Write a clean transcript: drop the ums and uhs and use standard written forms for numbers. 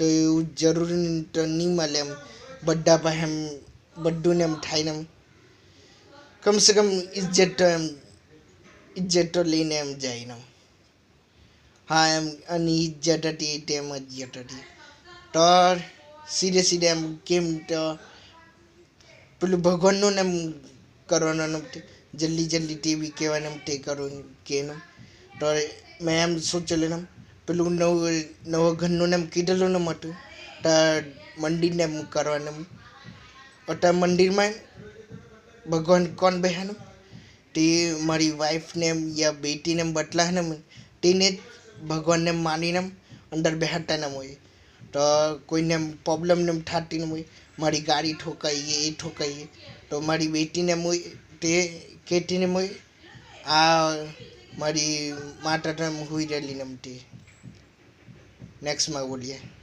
તો એવું જરૂરી તો નહીં મળે એમ બધા પાસે એમ બધુંને એમ થાય ને એમ કમસે કમ ઇજ્જત તો લઈને એમ જાય ને હા એમ અને ઇજ્જત હતી તેમ ઇજ્જત હતી તો સીધે એમ કેમ તો પેલું ભગવાનનું ને એમ કરવાનું જલ્દી ટીવી કહેવાનું એમ તે કરવું કે તો મેં એમ સોચેલું એમ પેલું નવું ઘરનું ને એમ કીધેલું ને હતું તો મંદિરને એમ કરવાનું એમ તો મંદિરમાં ભગવાન કોણ બેહાનું તે મારી વાઈફને એમ યા બેટીને એમ બતલા ને તેને જ ભગવાનને માનીને અંદર બેહાડતા ને હોય તો કોઈને એમ પ્રોબ્લેમ ને એમ થતી ને હોય મારી ગાડી ઠોકાઈ એ ઠોકાઈ તો મારી બેટીને હું તે કહેતીને હું આ મારી માતા એમ હુઈ રહેલી ને એમ તે નેક્સ્ટમાં બોલીએ